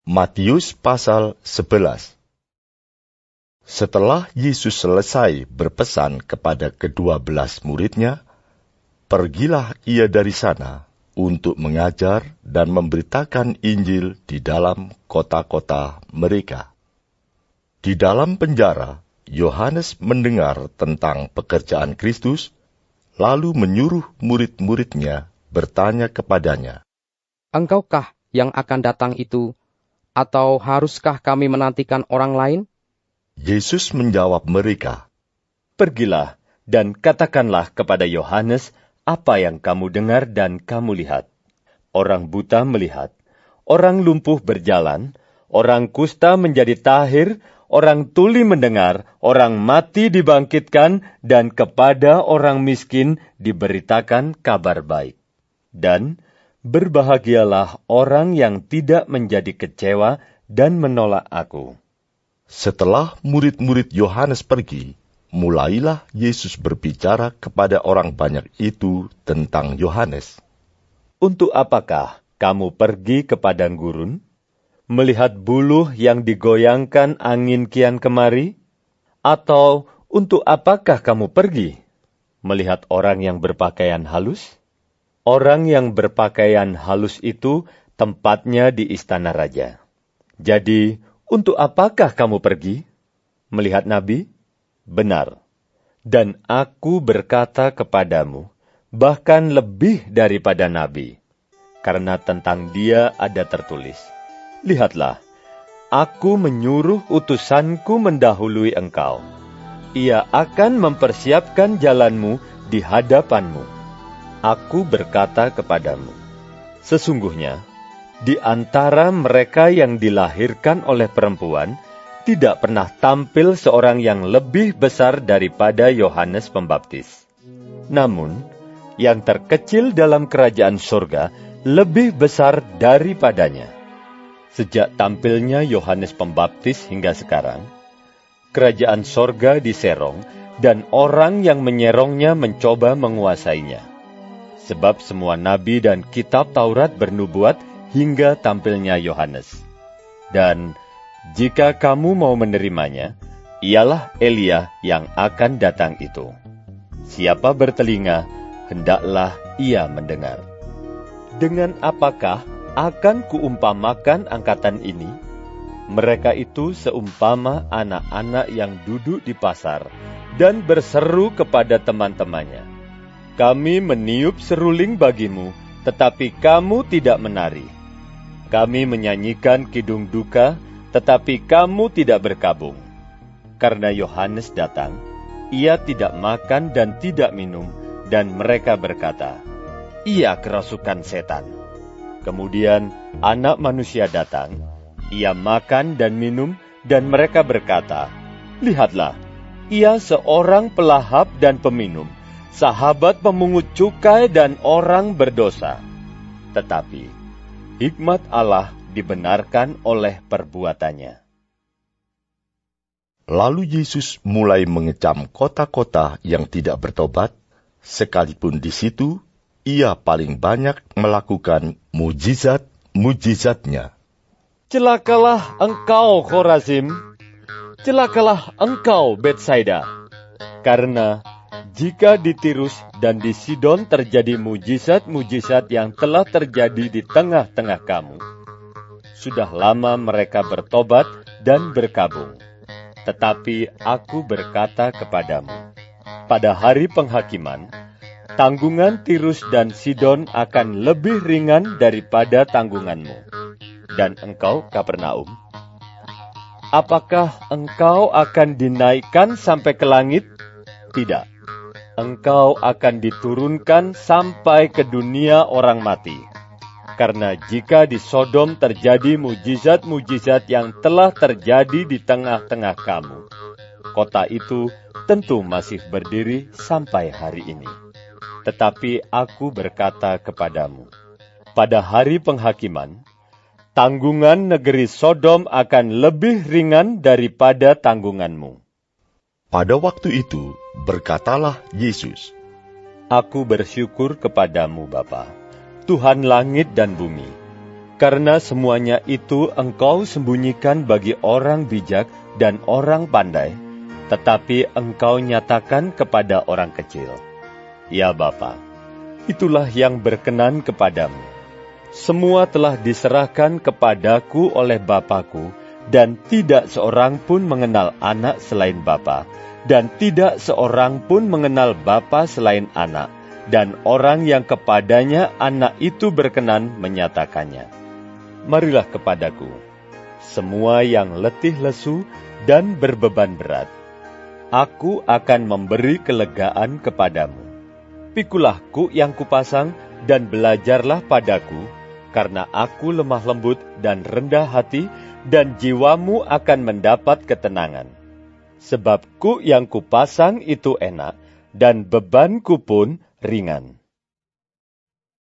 Matius pasal 11. Setelah Yesus selesai berpesan kepada ke-12 muridnya, pergilah ia dari sana untuk mengajar dan memberitakan Injil di dalam kota-kota mereka. Di dalam penjara, Yohanes mendengar tentang pekerjaan Kristus, lalu menyuruh murid-muridnya bertanya kepadanya, "Engkaukah yang akan datang itu, atau haruskah kami menantikan orang lain?" Yesus menjawab mereka, "Pergilah dan katakanlah kepada Yohanes apa yang kamu dengar dan kamu lihat. Orang buta melihat, orang lumpuh berjalan, orang kusta menjadi tahir, orang tuli mendengar, orang mati dibangkitkan, dan kepada orang miskin diberitakan kabar baik. Dan berbahagialah orang yang tidak menjadi kecewa dan menolak aku." Setelah murid-murid Yohanes pergi, mulailah Yesus berbicara kepada orang banyak itu tentang Yohanes. "Untuk apakah kamu pergi ke padang gurun, melihat buluh yang digoyangkan angin kian kemari? Atau untuk apakah kamu pergi, melihat orang yang berpakaian halus? Orang yang berpakaian halus itu tempatnya di istana raja. Jadi, untuk apakah kamu pergi, melihat nabi? Benar. Dan aku berkata kepadamu, bahkan lebih daripada nabi, karena tentang dia ada tertulis, lihatlah, aku menyuruh utusanku mendahului engkau. Ia akan mempersiapkan jalanmu di hadapanmu. Aku berkata kepadamu, sesungguhnya, di antara mereka yang dilahirkan oleh perempuan, tidak pernah tampil seorang yang lebih besar daripada Yohanes Pembaptis. Namun, yang terkecil dalam kerajaan surga lebih besar daripadanya. Sejak tampilnya Yohanes Pembaptis hingga sekarang, kerajaan surga diserong, dan orang yang menyerongnya mencoba menguasainya. Sebab semua nabi dan kitab Taurat bernubuat hingga tampilnya Yohanes. Dan jika kamu mau menerimanya, ialah Elia yang akan datang itu. Siapa bertelinga, hendaklah ia mendengar. Dengan apakah akan kuumpamakan angkatan ini? Mereka itu seumpama anak-anak yang duduk di pasar dan berseru kepada teman-temannya, "Kami meniup seruling bagimu, tetapi kamu tidak menari. Kami menyanyikan kidung duka, tetapi kamu tidak berkabung." Karena Yohanes datang, ia tidak makan dan tidak minum, dan mereka berkata, "Ia kerasukan setan." Kemudian Anak Manusia datang, ia makan dan minum, dan mereka berkata, "Lihatlah, ia seorang pelahap dan peminum, sahabat pemungut cukai dan orang berdosa." Tetapi hikmat Allah dibenarkan oleh perbuatannya. Lalu Yesus mulai mengecam kota-kota yang tidak bertobat, sekalipun di situ ia paling banyak melakukan mujizat-mujizatnya. "Celakalah engkau, Khorazim! Celakalah engkau, Betsaida! Karena jika di Tirus dan di Sidon terjadi mujizat-mujizat yang telah terjadi di tengah-tengah kamu, sudah lama mereka bertobat dan berkabung. Tetapi aku berkata kepadamu, pada hari penghakiman, tanggungan Tirus dan Sidon akan lebih ringan daripada tanggunganmu. Dan engkau, Kapernaum, apakah engkau akan dinaikkan sampai ke langit? Tidak. Engkau akan diturunkan sampai ke dunia orang mati. Karena jika di Sodom terjadi mujizat-mujizat yang telah terjadi di tengah-tengah kamu, kota itu tentu masih berdiri sampai hari ini. Tetapi aku berkata kepadamu, pada hari penghakiman, tanggungan negeri Sodom akan lebih ringan daripada tanggunganmu. Pada waktu itu, berkatalah Yesus, "Aku bersyukur kepadamu, Bapa, Tuhan langit dan bumi, Karena semuanya itu engkau sembunyikan bagi orang bijak dan orang pandai, tetapi engkau nyatakan kepada orang kecil. Ya Bapa, itulah yang berkenan kepadamu. Semua telah diserahkan kepadaku oleh Bapa-Ku, dan tidak seorang pun mengenal anak selain Bapa, dan tidak seorang pun mengenal Bapa selain anak, dan orang yang kepadanya anak itu berkenan menyatakannya. Marilah kepadaku, semua yang letih lesu dan berbeban berat. Aku akan memberi kelegaan kepadamu. Pikulah kuk yang kupasang dan belajarlah padaku, karena aku lemah lembut dan rendah hati, dan jiwamu akan mendapat ketenangan. Sebab kuk yang kupasang itu enak, dan bebanku pun ringan.